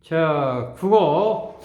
자, 국어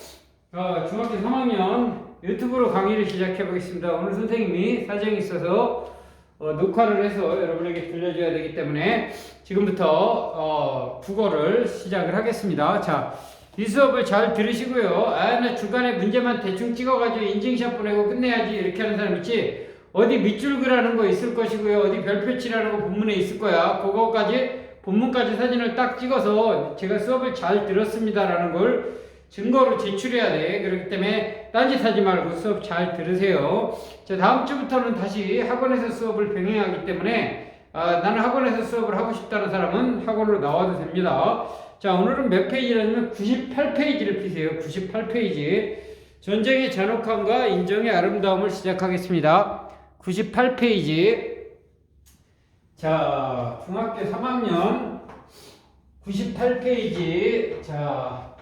중학교 3학년 유튜브로 강의를 시작해 보겠습니다. 오늘 선생님이 사정이 있어서 녹화를 해서 여러분에게 들려줘야 되기 때문에 지금부터 국어를 시작을 하겠습니다. 자, 이 수업을 잘 들으시고요. 나 중간에 문제만 대충 찍어가지고 인증샷 보내고 끝내야지 이렇게 하는 사람 있지? 어디 밑줄 그라는 거 있을 것이고요. 어디 별표 칠하는 거 본문에 있을 거야. 그거까지 본문까지 사진을 딱 찍어서 제가 수업을 잘 들었습니다라는 걸 증거로 제출해야 돼. 그렇기 때문에 딴짓하지 말고 수업 잘 들으세요. 자, 다음 주부터는 다시 학원에서 수업을 병행하기 때문에 나는 학원에서 수업을 하고 싶다는 사람은 학원으로 나와도 됩니다. 자, 오늘은 몇 페이지라면 98페이지를 피세요. 98페이지. 전쟁의 잔혹함과 인정의 아름다움을 시작하겠습니다. 98페이지. 자, 중학교 3학년 98페이지. 자,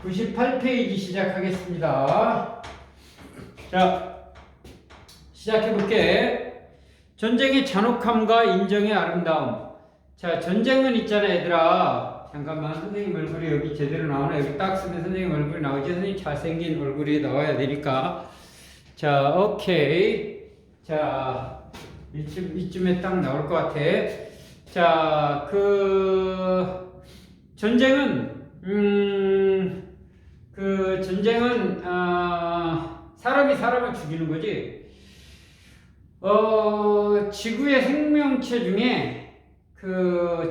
98페이지 시작하겠습니다. 자, 시작해볼게. 전쟁의 잔혹함과 인정의 아름다움. 자, 전쟁은 있잖아, 얘들아. 잠깐만, 선생님 얼굴이 여기 제대로 나오나? 여기 딱 쓰면 선생님 얼굴이 나오지? 선생님 잘생긴 얼굴이 나와야 되니까. 자, 오케이. 자, 이쯤에 딱 나올 것 같아. 자, 전쟁은, 사람이 사람을 죽이는 거지. 지구의 생명체 중에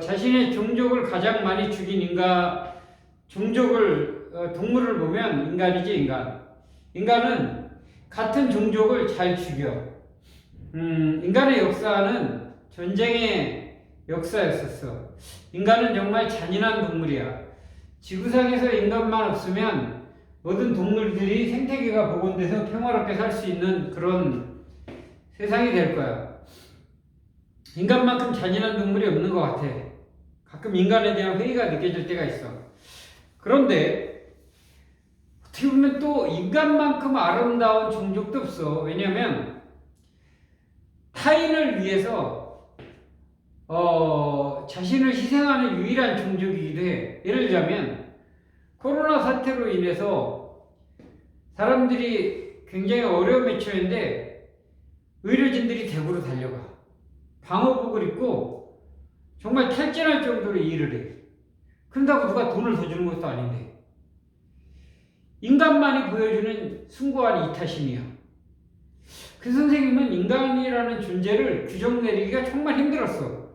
자신의 종족을 가장 많이 죽인 동물을 보면 인간이지, 인간. 인간은 같은 종족을 잘 죽여. 인간의 역사는 전쟁의 역사였었어. 인간은 정말 잔인한 동물이야. 지구상에서 인간만 없으면 모든 동물들이 생태계가 복원돼서 평화롭게 살 수 있는 그런 세상이 될 거야. 인간만큼 잔인한 동물이 없는 것 같아. 가끔 인간에 대한 회의가 느껴질 때가 있어. 그런데 어떻게 보면 또 인간만큼 아름다운 종족도 없어. 왜냐하면 타인을 위해서 자신을 희생하는 유일한 종족이기도 해. 예를 들자면 코로나 사태로 인해서 사람들이 굉장히 어려움에 처했는데 의료진들이 대구로 달려가. 방호복을 입고 정말 탈진할 정도로 일을 해. 그런다고 누가 돈을 더 주는 것도 아닌데. 인간만이 보여주는 숭고한 이타심이야. 그 선생님은 인간이라는 존재를 규정 내리기가 정말 힘들었어.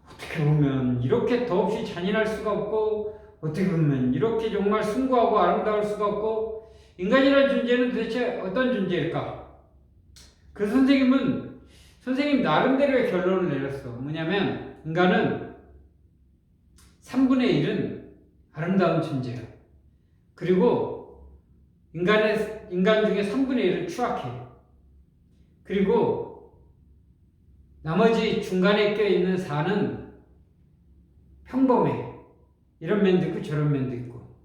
어떻게 보면 이렇게 더없이 잔인할 수가 없고, 어떻게 보면 이렇게 정말 숭고하고 아름다울 수가 없고, 인간이라는 존재는 도대체 어떤 존재일까? 그 선생님 나름대로의 결론을 내렸어. 뭐냐면 인간은 3분의 1은 아름다운 존재야. 그리고 인간 중에 3분의 1은 추악해. 그리고 나머지 중간에 껴있는 4는 평범해. 이런 면도 있고 저런 면도 있고.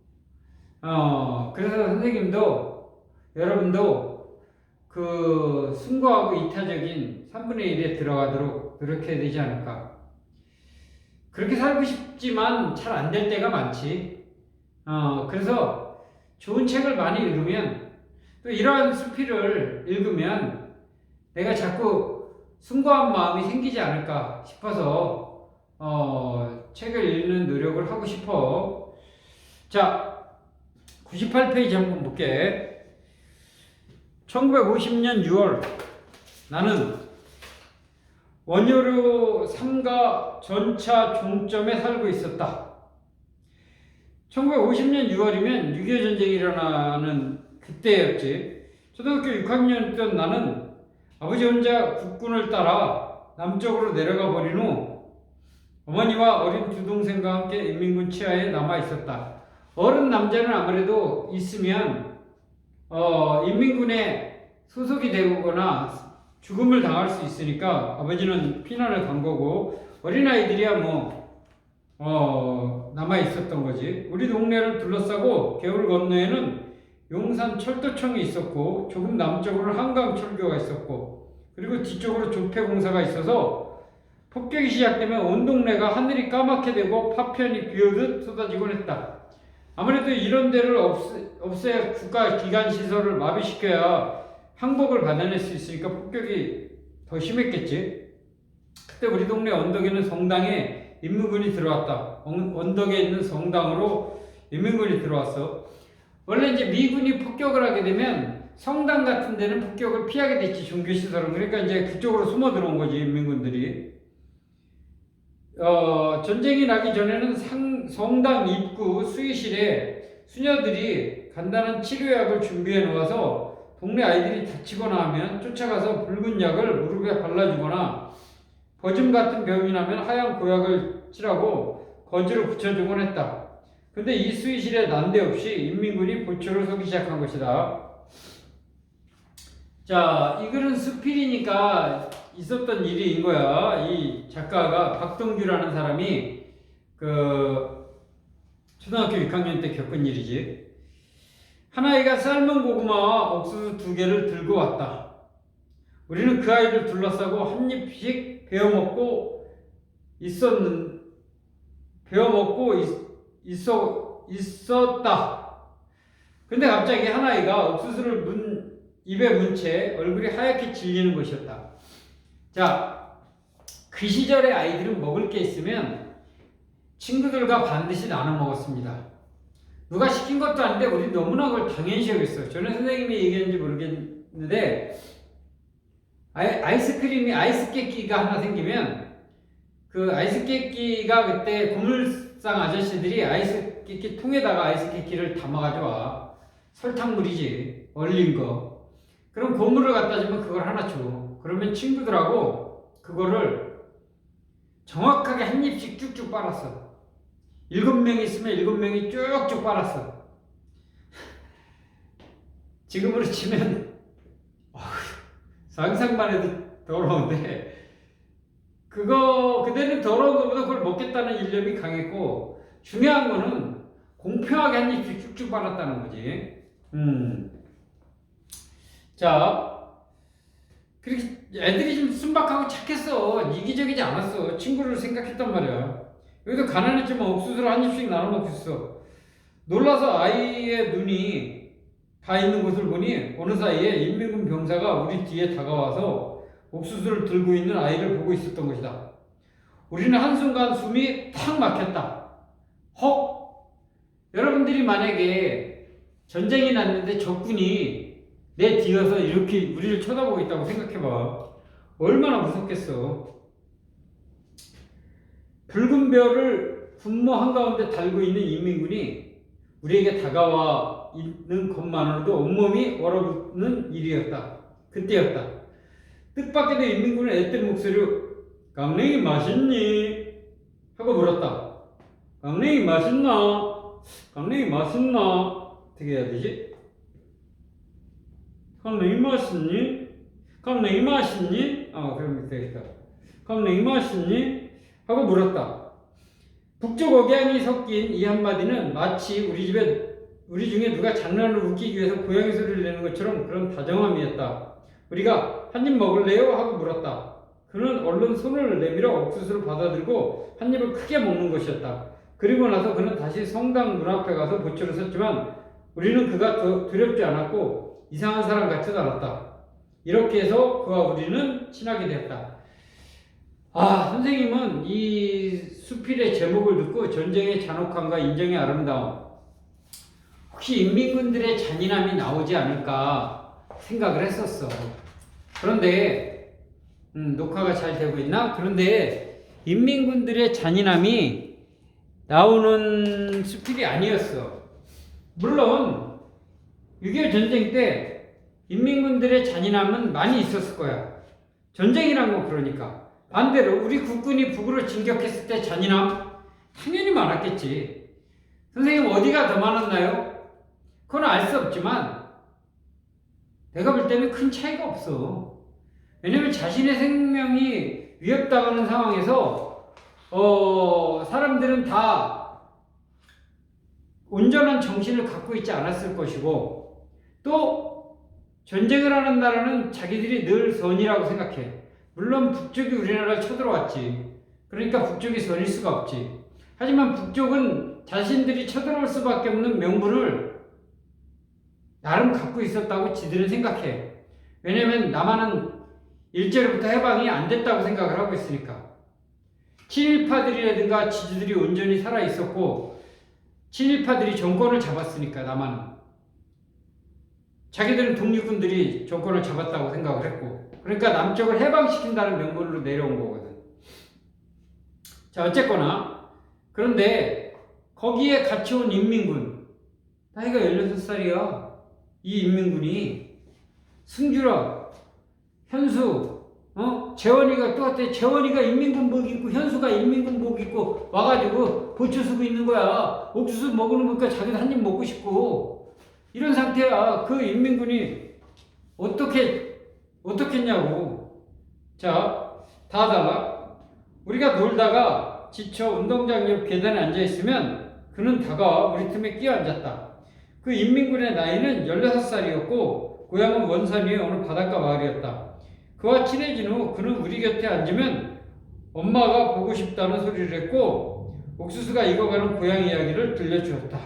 그래서 선생님도 여러분도 숭고하고 이타적인 3분의 1에 들어가도록 노력해야 되지 않을까. 그렇게 살고 싶지만 잘 안 될 때가 많지. 그래서 좋은 책을 많이 읽으면, 또 이러한 수필을 읽으면 내가 자꾸 숭고한 마음이 생기지 않을까 싶어서 책을 읽는 노력을 하고 싶어. 자, 98페이지 한번 볼게. 1950년 6월 나는 원효로 3가 전차 종점에 살고 있었다. 1950년 6월이면 6.25 전쟁이 일어나는 그때였지. 초등학교 6학년이던 나는 아버지 혼자 국군을 따라 남쪽으로 내려가 버린 후 어머니와 어린 두 동생과 함께 인민군 치하에 남아 있었다. 어른 남자는 아무래도 있으면 인민군에 소속이 되거나 죽음을 당할 수 있으니까 아버지는 피난을 간 거고, 어린아이들이야 남아 있었던 거지. 우리 동네를 둘러싸고 개울 건너에는 용산 철도청이 있었고, 조금 남쪽으로 한강 철교가 있었고, 그리고 뒤쪽으로 조폐공사가 있어서 폭격이 시작되면 온 동네가 하늘이 까맣게 되고 파편이 비오듯 쏟아지곤 했다. 아무래도 이런 데를 없애야 국가 기관 시설을 마비시켜야 항복을 받아낼 수 있으니까 폭격이 더 심했겠지. 그때 우리 동네 언덕에는 성당에 인민군이 들어왔다. 언덕에 있는 성당으로 인민군이 들어왔어. 원래 이제 미군이 폭격을 하게 되면 성당 같은 데는 폭격을 피하게 됐지, 종교시설은. 그러니까 이제 그쪽으로 숨어 들어온 거지, 인민군들이. 전쟁이 나기 전에는 성당 입구 수의실에 수녀들이 간단한 치료약을 준비해 놓아서 동네 아이들이 다치거나 하면 쫓아가서 붉은 약을 무릎에 발라주거나 버즘 같은 병이 나면 하얀 고약을 칠하고 거즈로 붙여주곤 했다. 근데 이 수의실에 난데없이 인민군이 보초를 서기 시작한 것이다. 자, 이 글은 수필이니까 있었던 일인 거야. 이 작가가 박동규라는 사람이 그 초등학교 6학년 때 겪은 일이지. 한 아이가 삶은 고구마와 옥수수 2개를 들고 왔다. 우리는 그 아이를 둘러싸고 한 입씩 베어 먹고 있었다. 근데 갑자기 한 아이가 옥수수를 입에 문 채 얼굴이 하얗게 질리는 것이었다. 자, 그 시절의 아이들은 먹을 게 있으면 친구들과 반드시 나눠 먹었습니다. 누가 시킨 것도 아닌데 우리 너무나 그걸 당연시 여겼어요. 저는 선생님이 얘기했는지 모르겠는데 아이스 깨끼가 하나 생기면 그 아이스 깨끼가 그때 고물상 아저씨들이 아이스 깨끼 통에다가 아이스 깨끼를 담아 가져와. 설탕물이지, 얼린 거. 그럼 고물을 갖다 주면 그걸 하나 줘. 그러면 친구들하고 그거를 정확하게 한 입씩 쭉쭉 빨았어. 7명 있으면 7명이 쭉쭉 빨았어. 지금으로 치면 상상만 해도 더러운데 그때는 더러운 것보다 그걸 먹겠다는 일념이 강했고, 중요한 거는 공평하게 한 입씩 쭉쭉 빨았다는 거지. 자, 그렇게 애들이 좀 순박하고 착했어. 이기적이지 않았어. 친구를 생각했단 말이야. 여기도 가난했지만 옥수수를 한 입씩 나눠 먹고 있어. 놀라서 아이의 눈이 가 있는 곳을 보니 어느 사이에 인민군 병사가 우리 뒤에 다가와서 옥수수를 들고 있는 아이를 보고 있었던 것이다. 우리는 한순간 숨이 탁 막혔다. 헉! 여러분들이 만약에 전쟁이 났는데 적군이 내 뒤에서 이렇게 우리를 쳐다보고 있다고 생각해봐. 얼마나 무섭겠어. 붉은 별을 분모 한가운데 달고 있는 인민군이 우리에게 다가와 있는 것만으로도 온몸이 얼어붙는 일이었다. 그때였다. 뜻밖에도 인민군은 애들 목소리로 강냉이 맛있니? 하고 물었다. 강냉이 맛있나? 강냉이 맛있나? 어떻게 해야 되지? 강냉이 맛있니? 강냉이 맛있니? 그러면 되겠다. 강냉이 맛있니? 하고 물었다. 북쪽 억양이 섞인 이 한마디는 마치 우리 중에 누가 장난을 웃기기 위해서 고양이 소리를 내는 것처럼 그런 다정함이었다. 우리가 한 입 먹을래요? 하고 물었다. 그는 얼른 손을 내밀어 옥수수를 받아들고 한 입을 크게 먹는 것이었다. 그리고 나서 그는 다시 성당 문 앞에 가서 보초를 섰지만 우리는 그가 더 두렵지 않았고 이상한 사람 같지도 않았다. 이렇게 해서 그와 우리는 친하게 되었다. 선생님은 이 수필의 제목을 듣고 전쟁의 잔혹함과 인정의 아름다움, 혹시 인민군들의 잔인함이 나오지 않을까 생각을 했었어. 그런데 녹화가 잘 되고 있나? 그런데 인민군들의 잔인함이 나오는 수필이 아니었어. 물론 6.25 전쟁 때 인민군들의 잔인함은 많이 있었을 거야. 전쟁이란 건 그러니까. 반대로 우리 국군이 북으로 진격했을 때 잔인함 당연히 많았겠지. 선생님 어디가 더 많았나요? 그건 알 수 없지만 내가 볼 때는 큰 차이가 없어. 왜냐면 자신의 생명이 위협당하는 상황에서 사람들은 다 온전한 정신을 갖고 있지 않았을 것이고, 또 전쟁을 하는 나라는 자기들이 늘 선이라고 생각해. 물론 북쪽이 우리나라를 쳐들어왔지. 그러니까 북쪽이 선일 수가 없지. 하지만 북쪽은 자신들이 쳐들어올 수밖에 없는 명분을 나름 갖고 있었다고 지들은 생각해. 왜냐면 남한은 일제로부터 해방이 안 됐다고 생각을 하고 있으니까. 친일파들이라든가 지지들이 온전히 살아 있었고 친일파들이 정권을 잡았으니까 남한은. 자기들은 독립군들이 정권을 잡았다고 생각을 했고, 그러니까 남쪽을 해방시킨다는 명분으로 내려온 거거든. 자, 어쨌거나 그런데 거기에 같이 온 인민군, 나이가 16살이야. 이 인민군이 승주랑 현수, 재원이가 또 어때? 재원이가 인민군복 입고 현수가 인민군복 입고 와가지고 보초 쓰고 있는 거야. 옥수수 먹는 거니까 자기도 한 입 먹고 싶고 이런 상태야. 그 인민군이 어떻겠냐고. 자, 다 달라. 우리가 놀다가 지쳐 운동장 옆 계단에 앉아있으면 그는 다가와 우리 틈에 끼어 앉았다. 그 인민군의 나이는 16살이었고 고향은 원산 위의 어느 바닷가 마을이었다. 그와 친해진 후 그는 우리 곁에 앉으면 엄마가 보고 싶다는 소리를 했고 옥수수가 익어가는 고향 이야기를 들려주었다.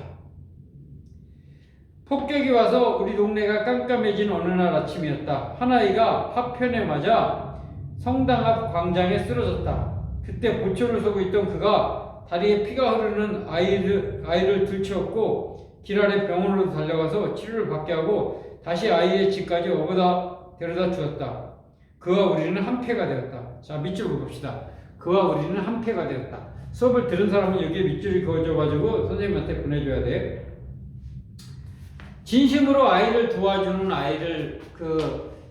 폭격이 와서 우리 동네가 깜깜해진 어느 날 아침이었다. 한 아이가 파편에 맞아 성당 앞 광장에 쓰러졌다. 그때 보초를 서고 있던 그가 다리에 피가 흐르는 아이를 들치웠고 길 아래 병원으로 달려가서 치료를 받게 하고 다시 아이의 집까지 데려다 주었다. 그와 우리는 한패가 되었다. 자, 밑줄 봅시다. 그와 우리는 한패가 되었다. 수업을 들은 사람은 여기에 밑줄이 그어져가지고 선생님한테 보내줘야 돼. 진심으로 아이를 도와주는 아이를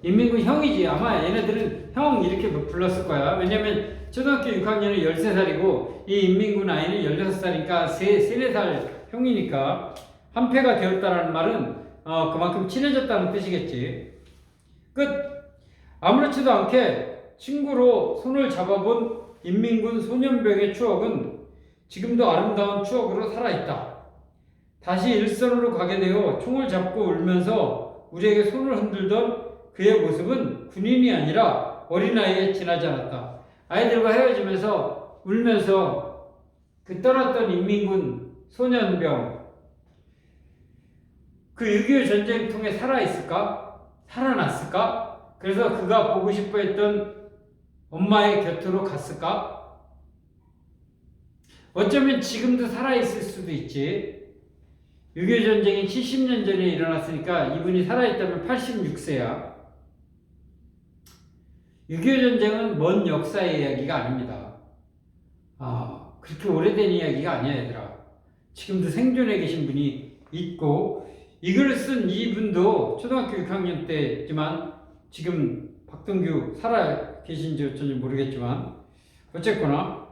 인민군 형이지. 아마 얘네들은 형 이렇게 불렀을 거야. 왜냐면 초등학교 6학년은 13살이고 이 인민군 아이는 16살이니까 4살 형이니까 한패가 되었다라는 말은 그만큼 친해졌다는 뜻이겠지. 끝. 아무렇지도 않게 친구로 손을 잡아본 인민군 소년병의 추억은 지금도 아름다운 추억으로 살아있다. 다시 일선으로 가게 되어 총을 잡고 울면서 우리에게 손을 흔들던 그의 모습은 군인이 아니라 어린아이에 지나지 않았다. 아이들과 헤어지면서 울면서 그 떠났던 인민군 소년병, 그 6.25 전쟁 통해 살아있을까? 살아났을까? 그래서 그가 보고 싶어 했던 엄마의 곁으로 갔을까? 어쩌면 지금도 살아있을 수도 있지. 6.25 전쟁이 70년 전에 일어났으니까 이분이 살아있다면 86세야. 6.25 전쟁은 먼 역사의 이야기가 아닙니다. 그렇게 오래된 이야기가 아니야, 얘들아. 지금도 생존해 계신 분이 있고, 이 글을 쓴 이분도 초등학교 6학년 때지만 지금 박동규 살아 계신지 어쩐지 모르겠지만 어쨌거나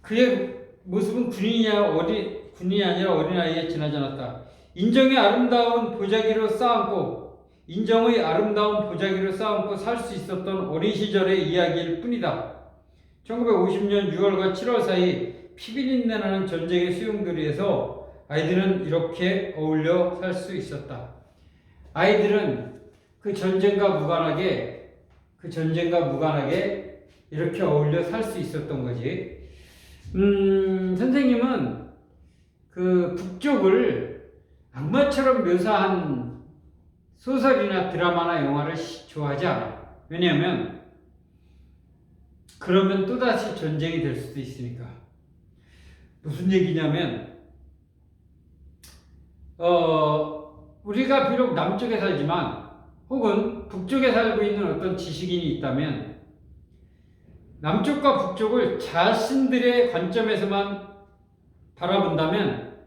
그의 모습은 군인이 아니라 어린아이에 지나지 않았다. 인정의 아름다운 보자기로 쌓아안고 살 수 있었던 어린 시절의 이야기일 뿐이다. 1950년 6월과 7월 사이 피비린내 나는 전쟁의 수용도리에서 아이들은 이렇게 어울려 살 수 있었다. 아이들은 그 전쟁과 무관하게 이렇게 어울려 살 수 있었던 거지. 선생님은 그 북쪽을 악마처럼 묘사한 소설이나 드라마나 영화를 좋아하지 않아. 왜냐하면 그러면 또다시 전쟁이 될 수도 있으니까. 무슨 얘기냐면 우리가 비록 남쪽에 살지만 혹은 북쪽에 살고 있는 어떤 지식인이 있다면 남쪽과 북쪽을 자신들의 관점에서만 바라본다면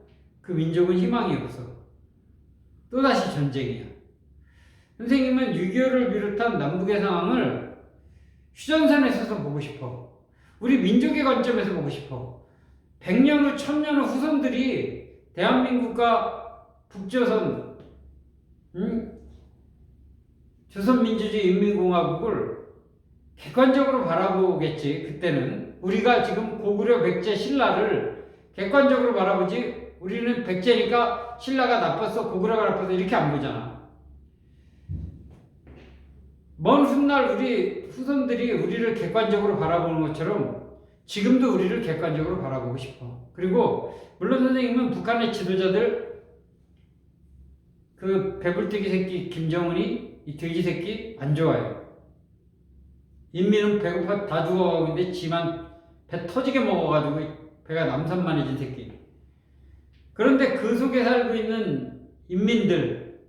그 민족은 희망이 없어. 또다시 전쟁이야. 선생님은 6.25를 비롯한 남북의 상황을 휴전선에 서서 보고 싶어. 우리 민족의 관점에서 보고 싶어. 100년 후, 1000년 후 후손들이 대한민국과 북조선, 조선민주주의 인민공화국을 객관적으로 바라보겠지. 그때는 우리가 지금 고구려, 백제, 신라를 객관적으로 바라보지, 우리는 백제니까 신라가 나빴어, 고구려가 나빴어 이렇게 안 보잖아. 먼 훗날 우리 후손들이 우리를 객관적으로 바라보는 것처럼 지금도 우리를 객관적으로 바라보고 싶어. 그리고 물론 선생님은 북한의 지도자들 그 배불뜨기 새끼 김정은이 이 돼지 새끼 안 좋아해요. 인민은 배고파 다 죽어가고 있는데 지만 배 터지게 먹어가지고 배가 남산만해진 새끼. 그런데 그 속에 살고 있는 인민들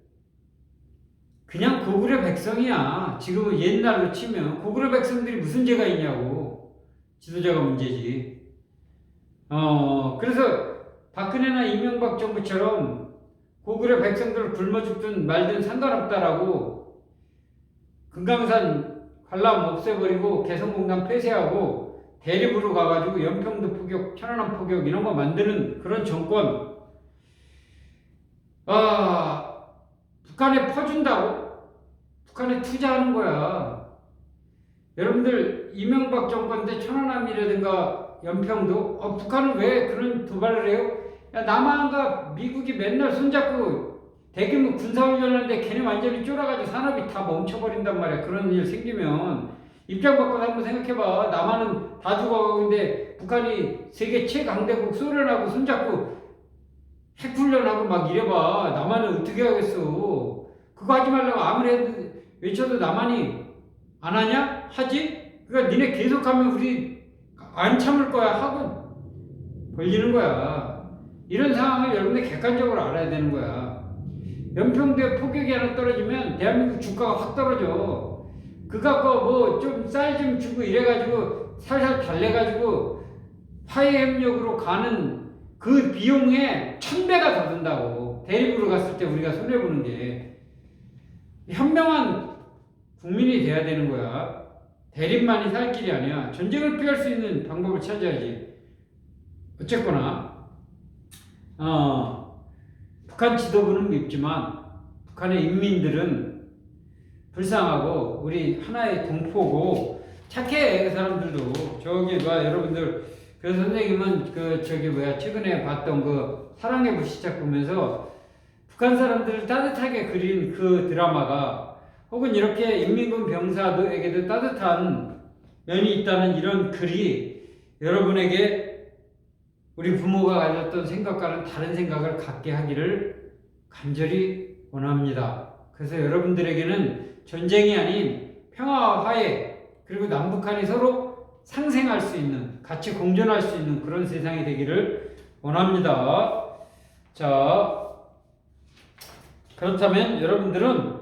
그냥 고구려 백성이야. 지금은 옛날로 치면 고구려 백성들이 무슨 죄가 있냐고. 지도자가 문제지. 그래서 박근혜나 이명박 정부처럼 고구려 백성들을 굶어 죽든 말든 상관없다라고 금강산 관람 없애버리고 개성공단 폐쇄하고 대립으로 가가지고 연평도 포격, 천안함 포격 이런 거 만드는 그런 정권 북한에 퍼준다고? 북한에 투자하는 거야. 여러분들 이명박 정권 때 천안함이라든가 연평도 북한은 왜 그런 도발을 해요? 야, 남한과 미국이 맨날 손잡고 대규모 군사훈련하는데 걔네 완전히 쫄아가지고 산업이 다 멈춰버린단 말이야. 그런 일 생기면 입장 바꿔서 한번 생각해봐. 남한은 다 죽어가고 있는데 북한이 세계 최강대국 소련하고 손잡고 핵훈련하고 막 이래봐. 남한은 어떻게 하겠어. 그거 하지 말라고 아무리 외쳐도 남한이 안 하냐? 하지? 그러니까 니네 계속하면 우리 안 참을 거야 하고 걸리는 거야. 이런 상황을 여러분들 객관적으로 알아야 되는 거야. 연평도에 포격이 하나 떨어지면 대한민국 주가가 확 떨어져. 그거 뭐 좀 쌀 좀 주고 이래가지고 살살 달래가지고 화해협력으로 가는 그 비용에 1000배가 더 든다고. 대립으로 갔을 때 우리가 손해보는 게. 현명한 국민이 돼야 되는 거야. 대립만이 살 길이 아니야. 전쟁을 피할 수 있는 방법을 찾아야지. 어쨌거나 북한 지도부는 밉지만 북한의 인민들은 불쌍하고 우리 하나의 동포고 착해. 그 사람들도 저기 여러분들 그 선생님은 최근에 봤던 그 사랑의 불시착 보면서 북한 사람들을 따뜻하게 그린 그 드라마가 혹은 이렇게 인민군 병사에게도 따뜻한 면이 있다는 이런 글이 여러분에게 우리 부모가 가졌던 생각과는 다른 생각을 갖게 하기를 간절히 원합니다. 그래서 여러분들에게는 전쟁이 아닌 평화와 화해 그리고 남북한이 서로 상생할 수 있는 같이 공존할 수 있는 그런 세상이 되기를 원합니다. 자, 그렇다면 여러분들은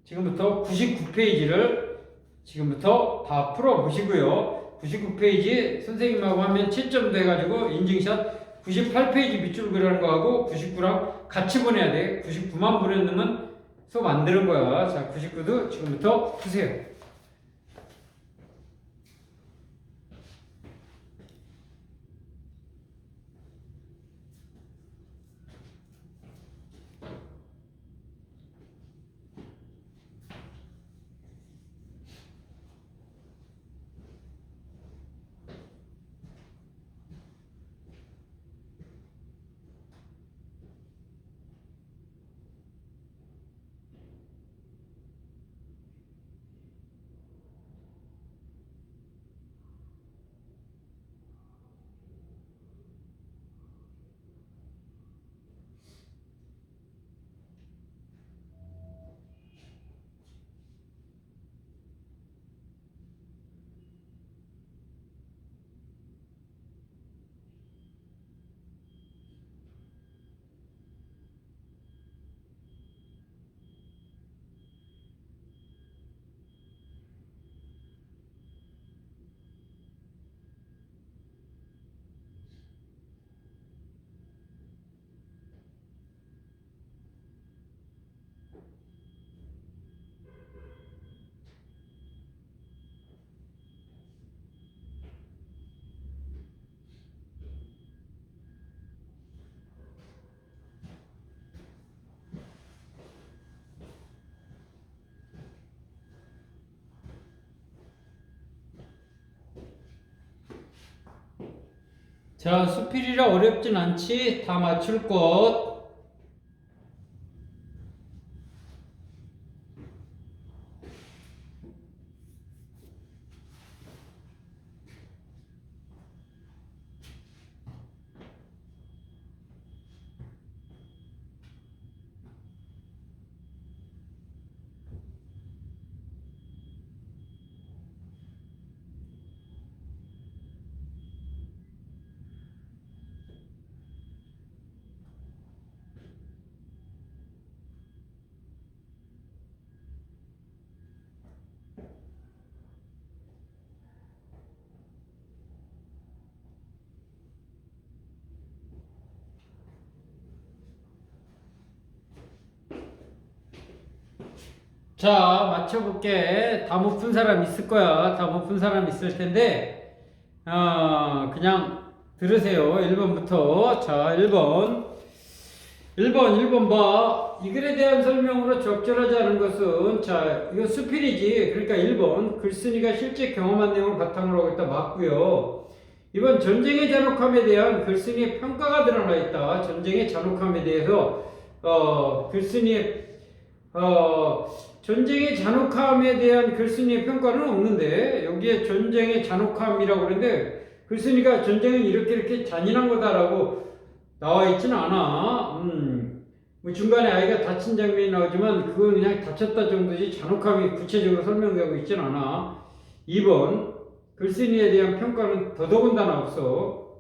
지금부터 99페이지를 지금부터 다 풀어보시고요. 99페이지 선생님하고 하면 7점 돼가지고 인증샷 98페이지 밑줄 그리는 거하고 99랑 같이 보내야 돼. 99만 보내놓으면 수업 안 되는 거야. 자, 99도 지금부터 푸세요. 자, 수필이라 어렵진 않지? 다 맞출 것. 자, 맞춰볼게. 다 못 푼 사람 있을 거야. 다 못 푼 사람 있을 텐데, 그냥 들으세요. 1번부터. 자, 1번 봐. 이 글에 대한 설명으로 적절하지 않은 것은, 자, 이거 수필이지. 그러니까 1번. 글쓴이가 실제 경험한 내용을 바탕으로 하고 있다. 맞고요. 이번 전쟁의 잔혹함에 대한 글쓴이의 평가가 드러나 있다. 전쟁의 잔혹함에 대해서, 글쓴이의, 전쟁의 잔혹함에 대한 글쓴이의 평가는 없는데, 여기에 전쟁의 잔혹함이라고 그러는데, 글쓴이가 전쟁은 이렇게 잔인한 거다라고 나와 있지는 않아. 뭐 중간에 아이가 다친 장면이 나오지만, 그건 그냥 다쳤다 정도지 잔혹함이 구체적으로 설명되고 있지는 않아. 2번, 글쓴이에 대한 평가는 더더군다나 없어.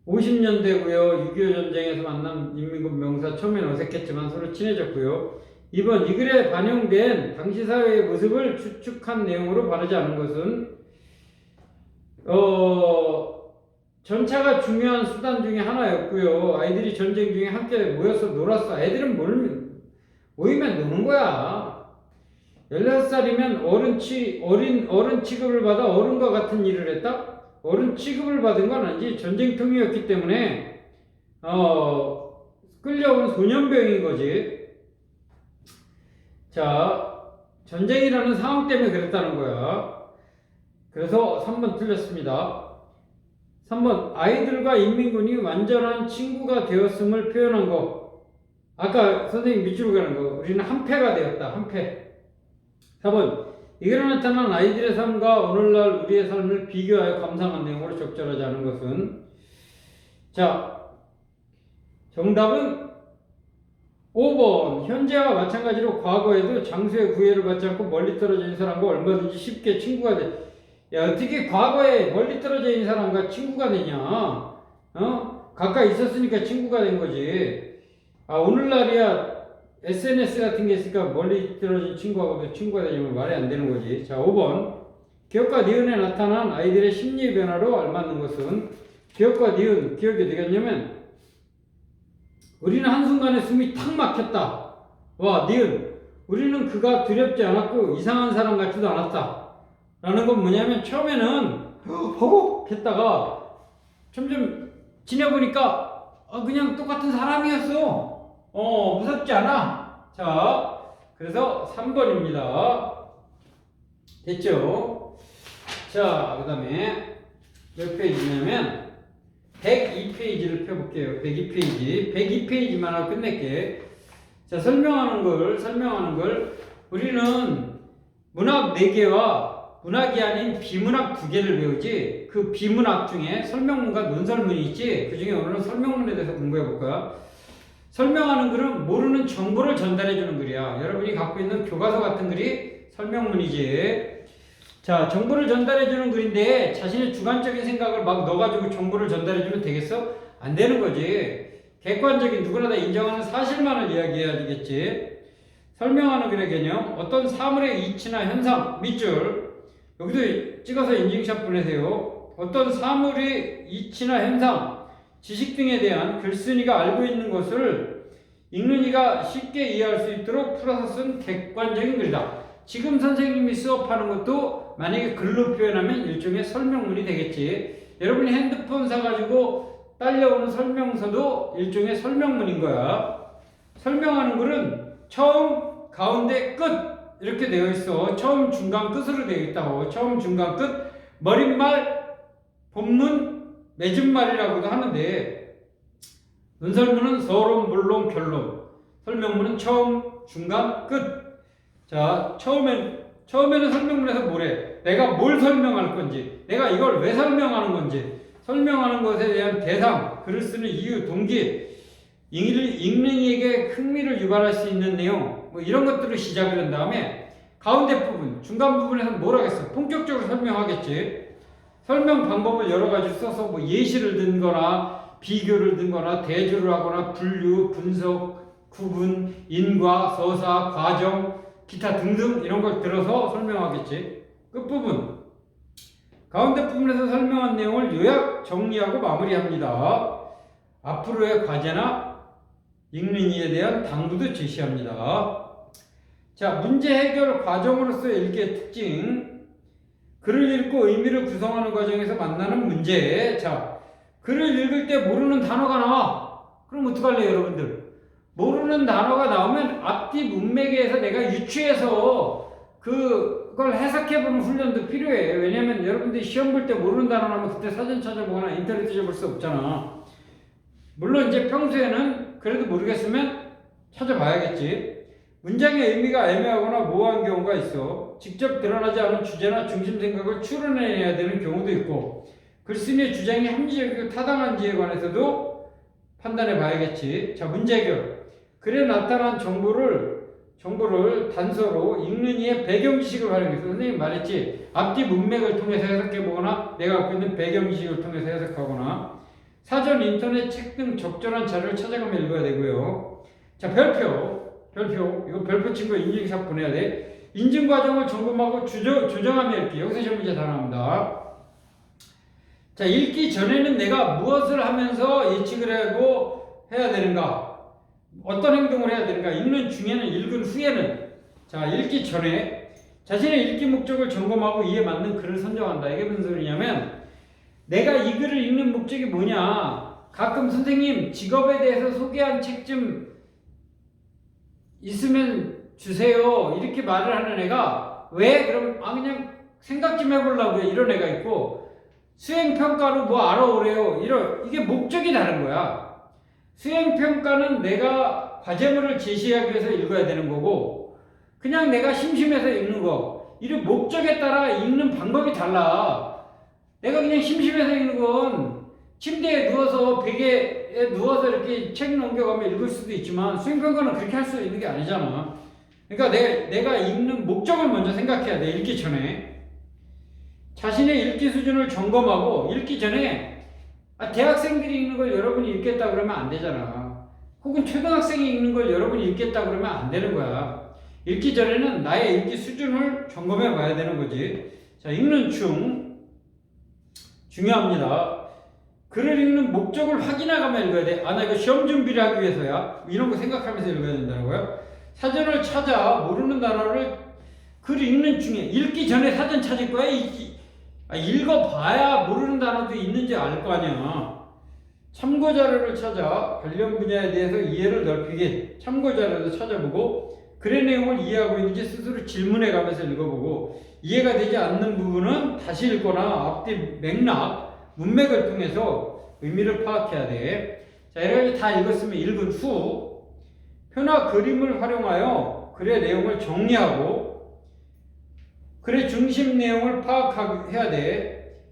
50년대고요. 6.25 전쟁에서 만난 인민군 명사 처음엔 어색했지만 서로 친해졌고요. 2번, 이 글에 반영된 당시 사회의 모습을 추측한 내용으로 바르지 않은 것은 전차가 중요한 수단 중에 하나였고요. 아이들이 전쟁 중에 함께 모여서 놀았어. 애들은 모이면 노는 거야. 16살이면 어른 취급을 받아 어른과 같은 일을 했다? 어른 취급을 받은 건 아니지. 전쟁통이었기 때문에 끌려온 소년병인 거지. 자, 전쟁이라는 상황 때문에 그랬다는 거야. 그래서 3번 틀렸습니다. 3번, 아이들과 인민군이 완전한 친구가 되었음을 표현한 거. 아까 선생님 밑줄을 가는 거. 우리는 한패가 되었다. 한패. 4번, 이 글에 나타난 아이들의 삶과 오늘날 우리의 삶을 비교하여 감상한 내용으로 적절하지 않은 것은. 자, 정답은 5번. 현재와 마찬가지로 과거에도 장소의 구애를 받지 않고 멀리 떨어져 있는 사람과 얼마든지 쉽게 친구가 돼. 야, 어떻게 과거에 멀리 떨어져 있는 사람과 친구가 되냐? 가까이 있었으니까 친구가 된 거지. 오늘날이야 SNS 같은 게 있으니까 멀리 떨어진 친구하고도 친구가 되냐면 말이 안 되는 거지. 자, 5번. 기억과 니은에 나타난 아이들의 심리 변화로 알맞는 것은. 기억과 니은, 기억이 어디 갔냐면, 우리는 한순간에 숨이 탁 막혔다. 와, 니은. 우리는 그가 두렵지 않았고 이상한 사람 같지도 않았다. 라는 건 뭐냐면, 처음에는 허걱 했다가 점점 지내보니까 그냥 똑같은 사람이었어. 무섭지 않아. 자, 그래서 3번입니다. 됐죠? 자, 그 다음에 몇 페이지냐면 102페이지를 펴볼게요. 102페이지. 102페이지만 하고 끝낼게. 자, 설명하는 걸 우리는 문학 4개와 문학이 아닌 비문학 2개를 배우지. 그 비문학 중에 설명문과 논설문이 있지. 그 중에 오늘은 설명문에 대해서 공부해 볼 거야. 설명하는 글은 모르는 정보를 전달해 주는 글이야. 여러분이 갖고 있는 교과서 같은 글이 설명문이지. 자, 정보를 전달해 주는 글인데 자신의 주관적인 생각을 막 넣어가지고 정보를 전달해 주면 되겠어? 안 되는 거지. 객관적인 누구나 다 인정하는 사실만을 이야기해야 되겠지. 설명하는 글의 개념, 어떤 사물의 이치나 현상, 밑줄. 여기도 찍어서 인증샷 보내세요. 어떤 사물의 이치나 현상, 지식 등에 대한 글쓴이가 알고 있는 것을 읽는 이가 쉽게 이해할 수 있도록 풀어서 쓴 객관적인 글이다. 지금 선생님이 수업하는 것도 만약에 글로 표현하면 일종의 설명문이 되겠지. 여러분이 핸드폰 사가지고 딸려오는 설명서도 일종의 설명문인 거야. 설명하는 글은 처음, 가운데, 끝 이렇게 되어 있어. 처음, 중간, 끝으로 되어 있다고. 처음, 중간, 끝, 머릿말, 본문, 맺은말이라고도 하는데, 논설문은 서론, 본론, 결론. 설명문은 처음, 중간, 끝. 자, 처음에는 설명문에서 뭐래? 내가 뭘 설명할 건지, 내가 이걸 왜 설명하는 건지, 설명하는 것에 대한 대상, 글을 쓰는 이유, 동기, 읽는 이에게 흥미를 유발할 수 있는 내용, 뭐 이런 것들을 시작을 한 다음에 가운데 부분, 중간 부분에서 뭘 하겠어? 본격적으로 설명하겠지. 설명 방법을 여러 가지 써서 뭐 예시를 든거나 비교를 든거나 대조를 하거나 분류, 분석, 구분, 인과, 서사, 과정, 기타 등등 이런 걸 들어서 설명하겠지. 끝부분. 가운데 부분에서 설명한 내용을 요약, 정리하고 마무리합니다. 앞으로의 과제나 읽는 이에 대한 당부도 제시합니다. 자, 문제 해결 과정으로서의 읽기의 특징. 글을 읽고 의미를 구성하는 과정에서 만나는 문제. 자, 글을 읽을 때 모르는 단어가 나와. 그럼 어떡할래요, 여러분들? 모르는 단어가 나오면 앞뒤 문맥에서 내가 유추해서 그걸 해석해보는 훈련도 필요해. 왜냐면 여러분들이 시험 볼 때 모르는 단어 나오면 그때 사전 찾아보거나 인터넷 뒤져볼 수 없잖아. 물론 이제 평소에는 그래도 모르겠으면 찾아봐야겠지. 문장의 의미가 애매하거나 모호한 경우가 있어. 직접 드러나지 않은 주제나 중심 생각을 추론해내야 되는 경우도 있고, 글쓴이의 주장이 합리적이고 타당한지에 관해서도 판단해 봐야겠지. 자, 문제 해결. 글에 나타난 정보를 단서로 읽는 이의 배경 지식을 활용해서, 선생님 말했지, 앞뒤 문맥을 통해서 해석해보거나 내가 갖고 있는 배경 지식을 통해서 해석하거나 사전, 인터넷, 책 등 적절한 자료를 찾아가며 읽어야 되고요. 자, 별표. 이거 별표 친구 인증샷 보내야 돼. 인증 과정을 점검하고 조정하며 읽기. 여기서 시험 문제 다 나옵니다. 자, 읽기 전에는 내가 무엇을 하면서 예측을 하고 해야 되는가? 어떤 행동을 해야 되는가? 읽는 중에는, 읽은 후에는. 자, 읽기 전에 자신의 읽기 목적을 점검하고 이에 맞는 글을 선정한다. 이게 무슨 소리냐면, 내가 이 글을 읽는 목적이 뭐냐? 가끔 선생님 직업에 대해서 소개한 책 좀 있으면 주세요. 이렇게 말을 하는 애가, 왜? 그럼 그냥 생각 좀 해보려고요. 이런 애가 있고, 수행평가로 뭐 알아오래요. 이게 목적이 다른 거야. 수행평가는 내가 과제물을 제시하기 위해서 읽어야 되는 거고, 그냥 내가 심심해서 읽는 거, 이런 목적에 따라 읽는 방법이 달라. 내가 그냥 심심해서 읽는 건 침대에 누워서 베개에 누워서 이렇게 책 넘겨가며 읽을 수도 있지만, 수행평가는 그렇게 할 수 있는 게 아니잖아. 그러니까 내가 읽는 목적을 먼저 생각해야 돼. 읽기 전에 자신의 읽기 수준을 점검하고, 읽기 전에 대학생들이 읽는 걸 여러분이 읽겠다 그러면 안 되잖아. 혹은 초등학생이 읽는 걸 여러분이 읽겠다 그러면 안 되는 거야. 읽기 전에는 나의 읽기 수준을 점검해 봐야 되는 거지. 자, 읽는 중요합니다. 글을 읽는 목적을 확인하가며 읽어야 돼. 나 이거 시험 준비를 하기 위해서야. 이런 거 생각하면서 읽어야 된다고요. 사전을 찾아 모르는 단어를 글 읽는 중에, 읽기 전에 사전 찾을 거야. 읽어봐야 모르는 단어도 있는지 알 거 아니야. 참고 자료를 찾아 관련 분야에 대해서 이해를 넓히게 참고 자료도 찾아보고, 글의 내용을 이해하고 있는지 스스로 질문해 가면서 읽어보고, 이해가 되지 않는 부분은 다시 읽거나 앞뒤 맥락, 문맥을 통해서 의미를 파악해야 돼. 자, 이렇게 다 읽었으면 읽은 후 표나 그림을 활용하여 글의 내용을 정리하고 글의 중심 내용을 파악해야 돼.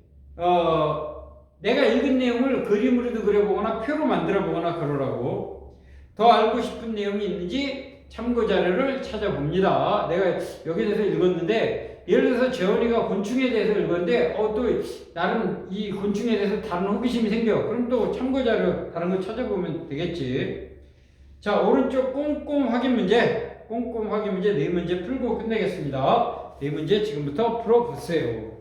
내가 읽은 내용을 그림으로도 그려보거나 표로 만들어보거나 그러라고. 더 알고 싶은 내용이 있는지 참고 자료를 찾아봅니다. 내가 여기에 대해서 읽었는데, 예를 들어서 재원이가 곤충에 대해서 읽었는데 또 나름 이 곤충에 대해서 다른 호기심이 생겨. 그럼 또 참고 자료 다른 거 찾아보면 되겠지. 자, 오른쪽 꼼꼼 확인 문제. 꼼꼼 확인 문제 4문제 풀고 끝내겠습니다. 4문제 지금부터 풀어보세요.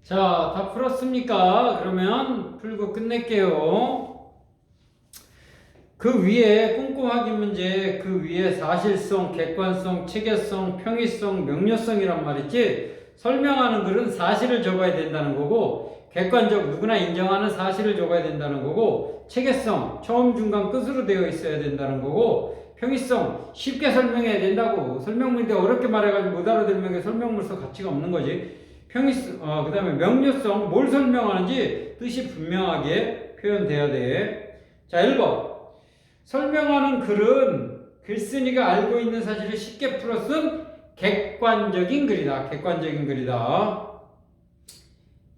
자, 다 풀었습니까? 그러면 풀고 끝낼게요. 그 위에 꼼꼼 확인 문제, 그 위에 사실성, 객관성, 체계성, 평이성, 명료성이란 말이지. 설명하는 글은 사실을 적어야 된다는 거고, 객관적, 누구나 인정하는 사실을 적어야 된다는 거고, 체계성, 처음, 중간, 끝으로 되어 있어야 된다는 거고, 평이성 쉽게 설명해야 된다고. 설명문인데 어렵게 말해가지고 못 알아들으면 그 설명문서 가치가 없는 거지. 그 다음에 명료성, 뭘 설명하는지 뜻이 분명하게 표현돼야 돼. 자, 1번. 설명하는 글은 글쓴이가 알고 있는 사실을 쉽게 풀어 쓴 객관적인 글이다. 객관적인 글이다.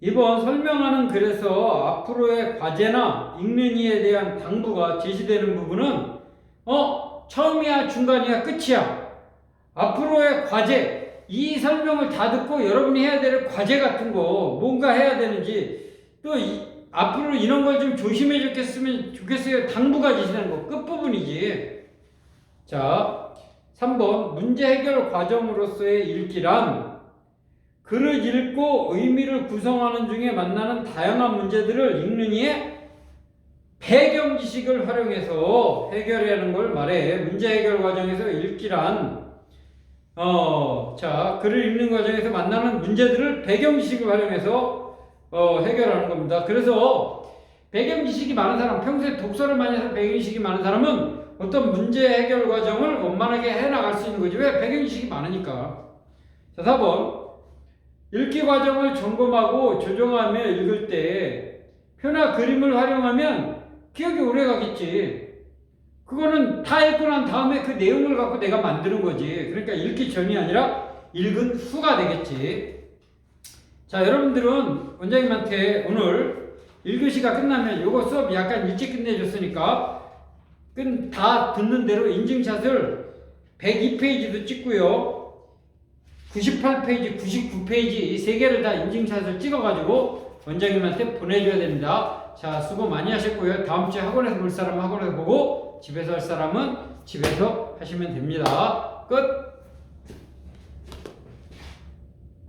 2번. 설명하는 글에서 앞으로의 과제나 읽는 이에 대한 당부가 제시되는 부분은 처음이야, 중간이야, 끝이야. 앞으로의 과제, 이 설명을 다 듣고 여러분이 해야 될 과제 같은 거, 뭔가 해야 되는지, 또 앞으로 이런 걸 좀 조심해 좋겠어요. 당부가 제시되는 거, 끝부분이지. 자, 3번. 문제 해결 과정으로서의 읽기란 글을 읽고 의미를 구성하는 중에 만나는 다양한 문제들을 읽는 이의 배경 지식을 활용해서 해결하는 걸 말해. 문제 해결 과정에서 읽기란 글을 읽는 과정에서 만나는 문제들을 배경 지식을 활용해서 해결하는 겁니다. 그래서 배경 지식이 많은 사람, 평소에 독서를 많이 해서 배경 지식이 많은 사람은 어떤 문제 해결 과정을 원만하게 해나갈 수 있는 거지. 왜? 배경 지식이 많으니까. 자, 4번. 읽기 과정을 점검하고 조정하며 읽을 때 표나 그림을 활용하면 기억이 오래 가겠지. 그거는 다 읽고 난 다음에 그 내용을 갖고 내가 만드는 거지. 그러니까 읽기 전이 아니라 읽은 후가 되겠지. 자, 여러분들은 원장님한테 오늘 1교시가 끝나면 요거 수업 약간 일찍 끝내줬으니까 다 듣는 대로 인증샷을 102페이지도 찍고요. 98페이지, 99페이지 이 세 개를 다 인증샷을 찍어가지고 원장님한테 보내줘야 됩니다. 자, 수고 많이 하셨고요. 다음 주에 학원에서 볼 사람은 학원에서 보고 집에서 할 사람은 집에서 하시면 됩니다. 끝!